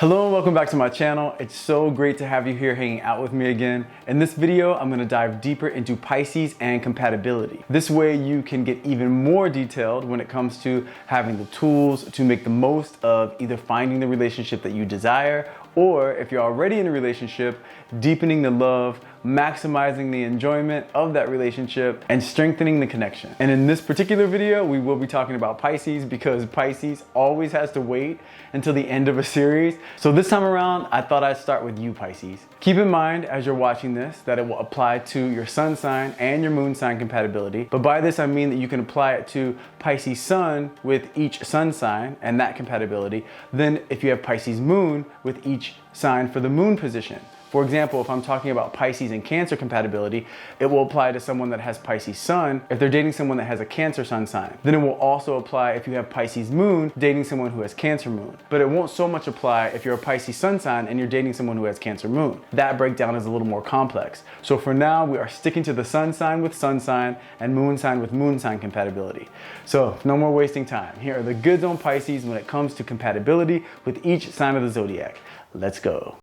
Hello and welcome back to my channel. It's so great to have you here hanging out with me again. In this video, I'm gonna dive deeper into Pisces and compatibility. This way you can get even more detailed when it comes to having the tools to make the most of either finding the relationship that you desire, or if you're already in a relationship, deepening the love, maximizing the enjoyment of that relationship, and strengthening the connection. And in this particular video, we will be talking about Pisces because Pisces always has to wait until the end of a series. So this time around, I thought I'd start with you, Pisces. Keep in mind as you're watching this that it will apply to your sun sign and your moon sign compatibility. But by this, I mean that you can apply it to Pisces sun with each sun sign and that compatibility. Then if you have Pisces moon with each sign for the moon position. For example, if I'm talking about Pisces and Cancer compatibility, it will apply to someone that has Pisces sun if they're dating someone that has a Cancer sun sign. Then it will also apply if you have Pisces moon dating someone who has Cancer moon. But it won't so much apply if you're a Pisces sun sign and you're dating someone who has Cancer moon. That breakdown is a little more complex. So for now, we are sticking to the sun sign with sun sign and moon sign with moon sign compatibility. So no more wasting time. Here are the goods on Pisces when it comes to compatibility with each sign of the zodiac. Let's go.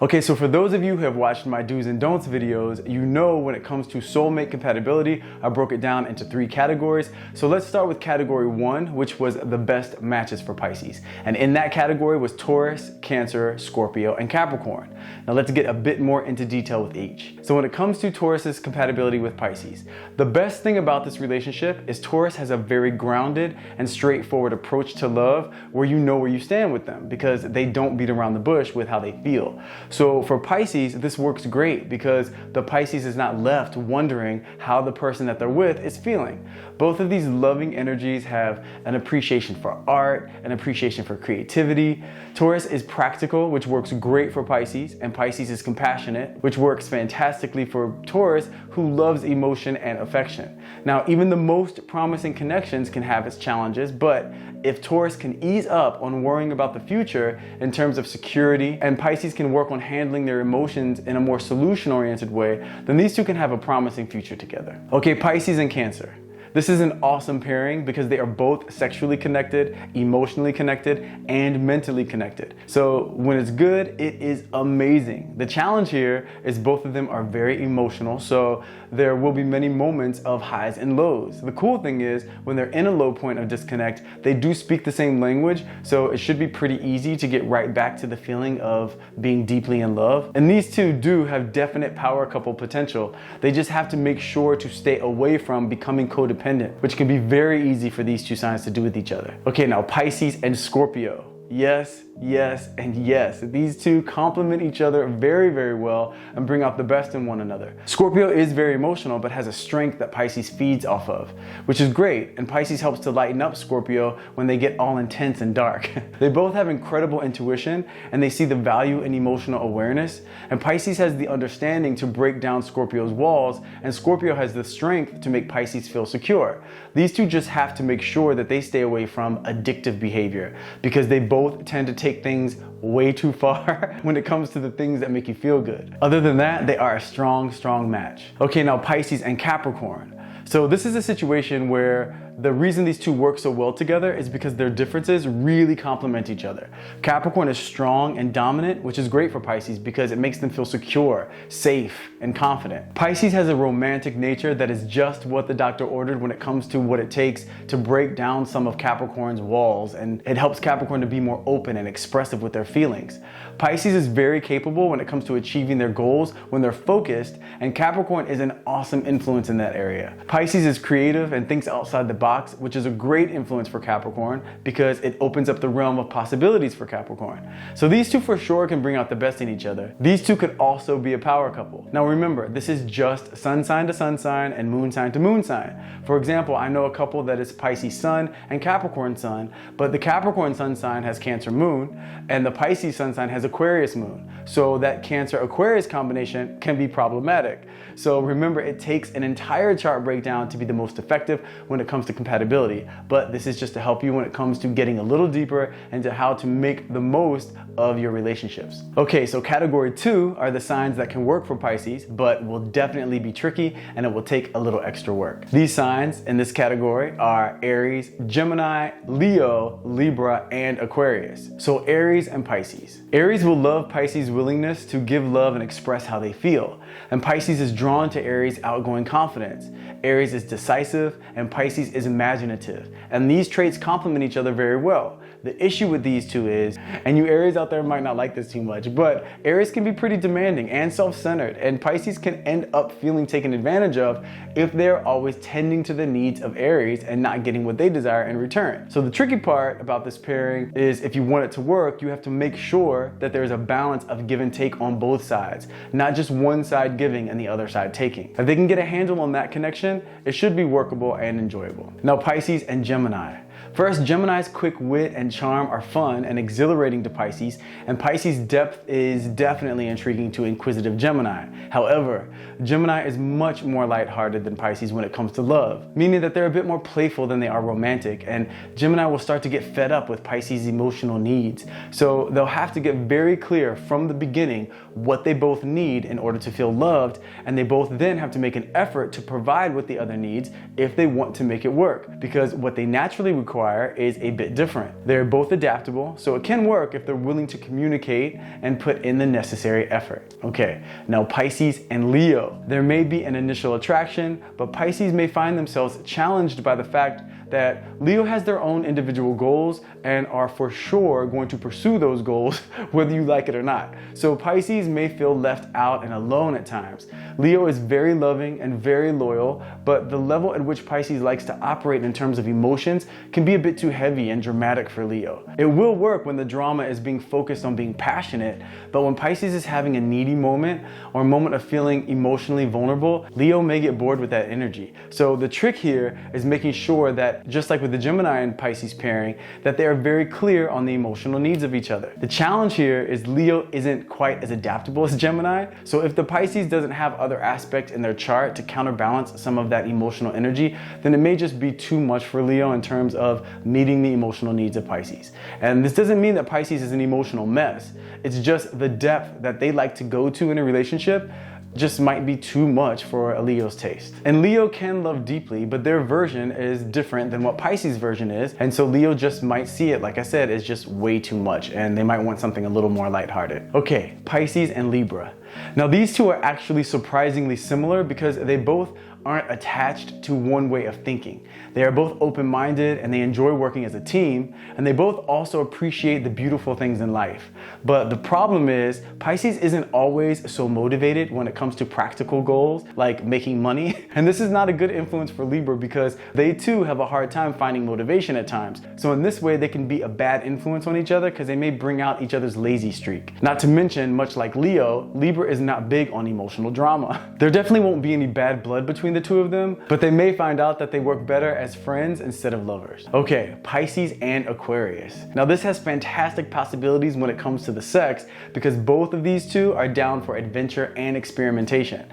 Okay, so for those of you who have watched my do's and don'ts videos, you know when it comes to soulmate compatibility, I broke it down into 3 categories. So let's start with category 1, which was the best matches for Pisces. And in that category was Taurus, Cancer, Scorpio, and Capricorn. Now let's get a bit more into detail with each. So when it comes to Taurus's compatibility with Pisces, the best thing about this relationship is Taurus has a very grounded and straightforward approach to love where you know where you stand with them because they don't beat around the bush with how they feel. So for Pisces, this works great because the Pisces is not left wondering how the person that they're with is feeling. Both of these loving energies have an appreciation for art, an appreciation for creativity. Taurus is practical, which works great for Pisces, and Pisces is compassionate, which works fantastically for Taurus, who loves emotion and affection. Now, even the most promising connections can have its challenges, but if Taurus can ease up on worrying about the future in terms of security, and Pisces can work on handling their emotions in a more solution-oriented way, then these two can have a promising future together. Okay, Pisces and Cancer. This is an awesome pairing because they are both sexually connected, emotionally connected, and mentally connected. So when it's good, it is amazing. The challenge here is both of them are very emotional, so there will be many moments of highs and lows. The cool thing is when they're in a low point of disconnect, they do speak the same language, so it should be pretty easy to get right back to the feeling of being deeply in love. And these two do have definite power couple potential. They just have to make sure to stay away from becoming codependent, which can be very easy for these two signs to do with each other. Okay, now Pisces and Scorpio. Yes, yes, and yes. These two complement each other very, very well and bring out the best in one another. Scorpio is very emotional, but has a strength that Pisces feeds off of, which is great. And Pisces helps to lighten up Scorpio when they get all intense and dark. They both have incredible intuition and they see the value in emotional awareness. And Pisces has the understanding to break down Scorpio's walls, and Scorpio has the strength to make Pisces feel secure. These two just have to make sure that they stay away from addictive behavior because they both tend to take things way too far when it comes to the things that make you feel good. Other than that, they are a strong, strong match. Okay, now Pisces and Capricorn. So this is a situation where the reason these two work so well together is because their differences really complement each other. Capricorn is strong and dominant, which is great for Pisces because it makes them feel secure, safe, and confident. Pisces has a romantic nature that is just what the doctor ordered when it comes to what it takes to break down some of Capricorn's walls, and it helps Capricorn to be more open and expressive with their feelings. Pisces is very capable when it comes to achieving their goals when they're focused, and Capricorn is an awesome influence in that area. Pisces is creative and thinks outside the box, which is a great influence for Capricorn because it opens up the realm of possibilities for Capricorn. So these two for sure can bring out the best in each other. These two could also be a power couple. Now remember, this is just sun sign to sun sign and moon sign to moon sign. For example, I know a couple that is Pisces sun and Capricorn sun, but the Capricorn sun sign has Cancer moon and the Pisces sun sign has Aquarius moon. So that Cancer Aquarius combination can be problematic. So remember, it takes an entire chart breakdown to be the most effective when it comes to to compatibility, but this is just to help you when it comes to getting a little deeper into how to make the most of your relationships. Okay, so category 2 are the signs that can work for Pisces, but will definitely be tricky and it will take a little extra work. These signs in this category are Aries, Gemini, Leo, Libra, and Aquarius. So Aries and Pisces. Aries will love Pisces' willingness to give love and express how they feel. And Pisces is drawn to Aries' outgoing confidence. Aries is decisive and Pisces is imaginative. And these traits complement each other very well. The issue with these two is, and you Aries out there might not like this too much, but Aries can be pretty demanding and self-centered, and Pisces can end up feeling taken advantage of if they're always tending to the needs of Aries and not getting what they desire in return. So the tricky part about this pairing is if you want it to work, you have to make sure that there's a balance of give and take on both sides, not just one side giving and the other side taking. If they can get a handle on that connection, it should be workable and enjoyable. Now Pisces and Gemini. First, Gemini's quick wit and charm are fun and exhilarating to Pisces, and Pisces' depth is definitely intriguing to inquisitive Gemini. However, Gemini is much more lighthearted than Pisces when it comes to love, meaning that they're a bit more playful than they are romantic, and Gemini will start to get fed up with Pisces' emotional needs. So they'll have to get very clear from the beginning what they both need in order to feel loved, and they both then have to make an effort to provide what the other needs if they want to make it work, because what they naturally require is a bit different. They're both adaptable, so it can work if they're willing to communicate and put in the necessary effort. Okay, now Pisces and Leo. There may be an initial attraction, but Pisces may find themselves challenged by the fact that Leo has their own individual goals and are for sure going to pursue those goals whether you like it or not. So Pisces may feel left out and alone at times. Leo is very loving and very loyal, but the level at which Pisces likes to operate in terms of emotions can be a bit too heavy and dramatic for Leo. It will work when the drama is being focused on being passionate, but when Pisces is having a needy moment or a moment of feeling emotionally vulnerable, Leo may get bored with that energy. So the trick here is making sure that, just like with the Gemini and Pisces pairing, that they are very clear on the emotional needs of each other. The challenge here is Leo isn't quite as adaptable as Gemini, so if the Pisces doesn't have other aspects in their chart to counterbalance some of that emotional energy, then it may just be too much for Leo in terms of meeting the emotional needs of Pisces. And this doesn't mean that Pisces is an emotional mess, it's just the depth that they like to go to in a relationship just might be too much for a Leo's taste. And Leo can love deeply, but their version is different than what Pisces' version is, and so Leo just might see it, like I said, as just way too much, and they might want something a little more lighthearted. Okay, Pisces and Libra. Now these two are actually surprisingly similar because they both aren't attached to one way of thinking. They are both open-minded and they enjoy working as a team, and they both also appreciate the beautiful things in life. But the problem is Pisces isn't always so motivated when it comes to practical goals like making money, and this is not a good influence for Libra because they too have a hard time finding motivation at times. So in this way they can be a bad influence on each other because they may bring out each other's lazy streak. Not to mention, much like Leo, Libra is not big on emotional drama. There definitely won't be any bad blood between the two of them, but they may find out that they work better as friends instead of lovers. Okay, Pisces and Aquarius. Now this has fantastic possibilities when it comes to the sex because both of these two are down for adventure and experimentation.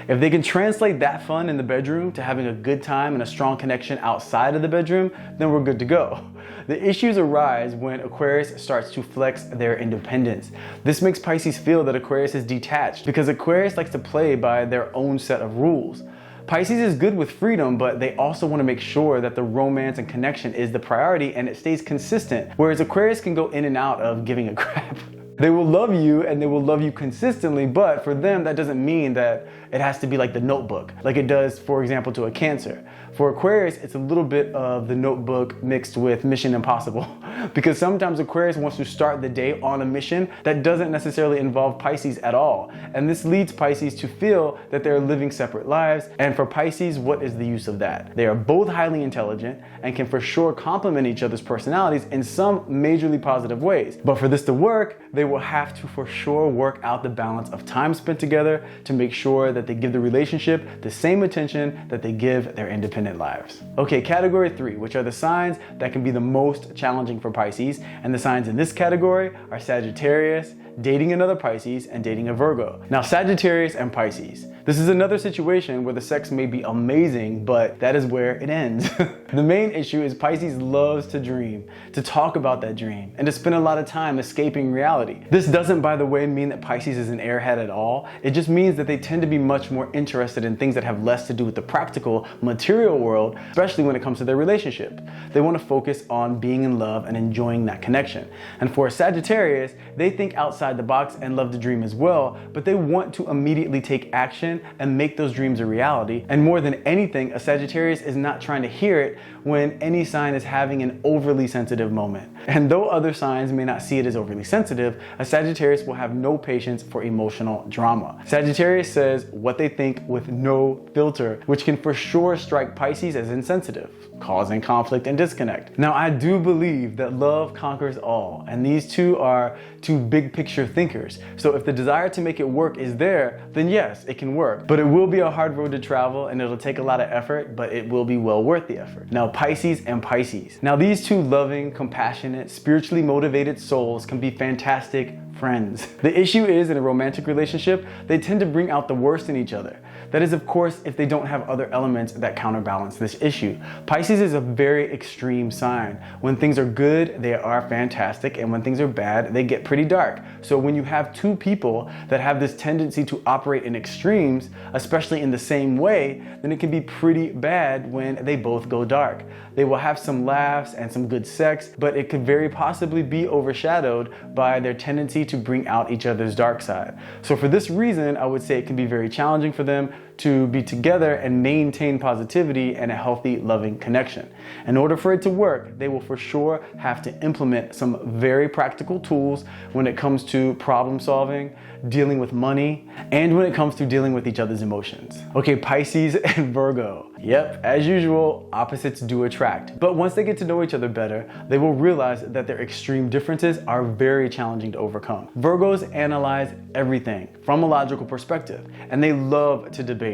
If they can translate that fun in the bedroom to having a good time and a strong connection outside of the bedroom, then we're good to go. The issues arise when Aquarius starts to flex their independence. This makes Pisces feel that Aquarius is detached because Aquarius likes to play by their own set of rules. Pisces is good with freedom, but they also want to make sure that the romance and connection is the priority and it stays consistent, whereas Aquarius can go in and out of giving a crap. They will love you and they will love you consistently, but for them that doesn't mean that it has to be like the Notebook, like it does, for example, to a Cancer. For Aquarius, it's a little bit of the Notebook mixed with Mission Impossible because sometimes Aquarius wants to start the day on a mission that doesn't necessarily involve Pisces at all. And this leads Pisces to feel that they're living separate lives. And for Pisces, what is the use of that? They are both highly intelligent and can for sure complement each other's personalities in some majorly positive ways. But for this to work, they will have to for sure work out the balance of time spent together to make sure that they give the relationship the same attention that they give their independent lives. Okay, category 3, which are the signs that can be the most challenging for Pisces, and the signs in this category are Sagittarius, dating another Pisces, and dating a Virgo. Now Sagittarius and Pisces. This is another situation where the sex may be amazing, but that is where it ends. The main issue is Pisces loves to dream, to talk about that dream, and to spend a lot of time escaping reality. This doesn't, by the way, mean that Pisces is an airhead at all. It just means that they tend to be much more interested in things that have less to do with the practical, material world, especially when it comes to their relationship. They want to focus on being in love and enjoying that connection. And for a Sagittarius, they think outside the box and love to dream as well, but they want to immediately take action and make those dreams a reality. And more than anything, a Sagittarius is not trying to hear it when any sign is having an overly sensitive moment. And though other signs may not see it as overly sensitive, a Sagittarius will have no patience for emotional drama. Sagittarius says what they think with no filter, which can for sure strike Pisces as insensitive, causing conflict and disconnect. Now, I do believe that love conquers all, and these two are two big picture thinkers. So if the desire to make it work is there, then yes, it can work. But it will be a hard road to travel, and it'll take a lot of effort, but it will be well worth the effort. Now, Pisces and Pisces. Now, these two loving, compassionate, spiritually motivated souls can be fantastic friends. The issue is, in a romantic relationship, they tend to bring out the worst in each other. That is, of course, if they don't have other elements that counterbalance this issue. Pisces is a very extreme sign. When things are good, they are fantastic, and when things are bad, they get pretty dark. So when you have two people that have this tendency to operate in extremes, especially in the same way, then it can be pretty bad when they both go dark. They will have some laughs and some good sex, but it could very possibly be overshadowed by their tendency to bring out each other's dark side. So for this reason, I would say it can be very challenging for them to be together and maintain positivity and a healthy, loving connection. In order for it to work, they will for sure have to implement some very practical tools when it comes to problem solving, dealing with money, and when it comes to dealing with each other's emotions. Okay, Pisces and Virgo. Yep, as usual, opposites do attract. But once they get to know each other better, they will realize that their extreme differences are very challenging to overcome. Virgos analyze everything from a logical perspective, and they love to debate.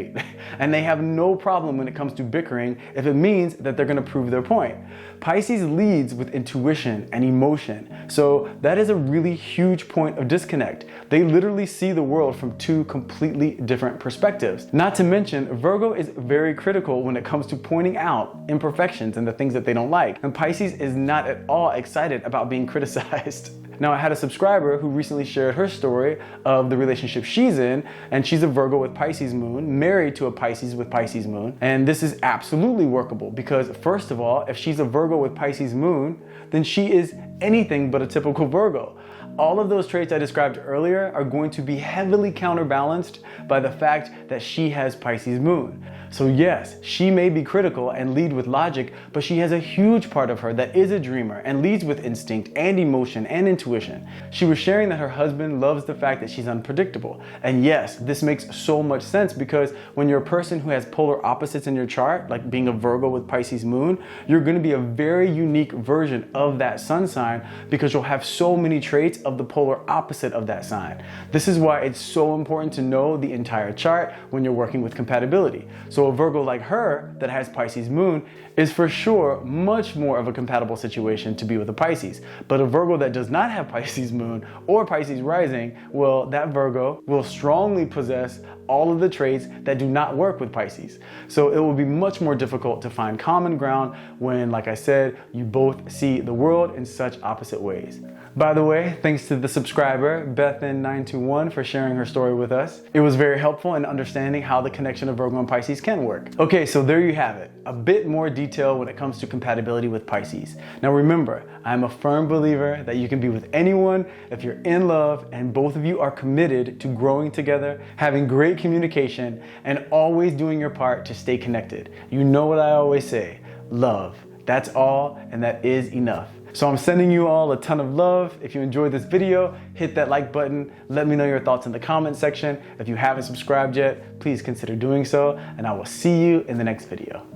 And they have no problem when it comes to bickering if it means that they're going to prove their point. Pisces leads with intuition and emotion, so that is a really huge point of disconnect. They literally see the world from two completely different perspectives. Not to mention, Virgo is very critical when it comes to pointing out imperfections and the things that they don't like. And Pisces is not at all excited about being criticized. Now, I had a subscriber who recently shared her story of the relationship she's in, and she's a Virgo with Pisces moon, married to a Pisces with Pisces moon. And this is absolutely workable because, first of all, if she's a Virgo with Pisces moon, then she is anything but a typical Virgo. All of those traits I described earlier are going to be heavily counterbalanced by the fact that she has Pisces moon. So yes, she may be critical and lead with logic, but she has a huge part of her that is a dreamer and leads with instinct and emotion and intuition. She was sharing that her husband loves the fact that she's unpredictable. And yes, this makes so much sense because when you're a person who has polar opposites in your chart, like being a Virgo with Pisces moon, you're going to be a very unique version of that sun sign because you'll have so many traits of the polar opposite of that sign. This is why it's so important to know the entire chart when you're working with compatibility. So a Virgo like her that has Pisces moon is for sure much more of a compatible situation to be with a Pisces. But a Virgo that does not have Pisces moon or Pisces rising, well, that Virgo will strongly possess all of the traits that do not work with Pisces. So it will be much more difficult to find common ground when, like I said, you both see the world in such opposite ways. By the way, thanks to the subscriber, Bethan921, for sharing her story with us. It was very helpful in understanding how the connection of Virgo and Pisces can work. Okay, so there you have it. A bit more detail when it comes to compatibility with Pisces. Now remember, I'm a firm believer that you can be with anyone if you're in love and both of you are committed to growing together, having great communication, and always doing your part to stay connected. You know what I always say, love. That's all, and that is enough. So I'm sending you all a ton of love. If you enjoyed this video, hit that like button. Let me know your thoughts in the comment section. If you haven't subscribed yet, please consider doing so, and I will see you in the next video.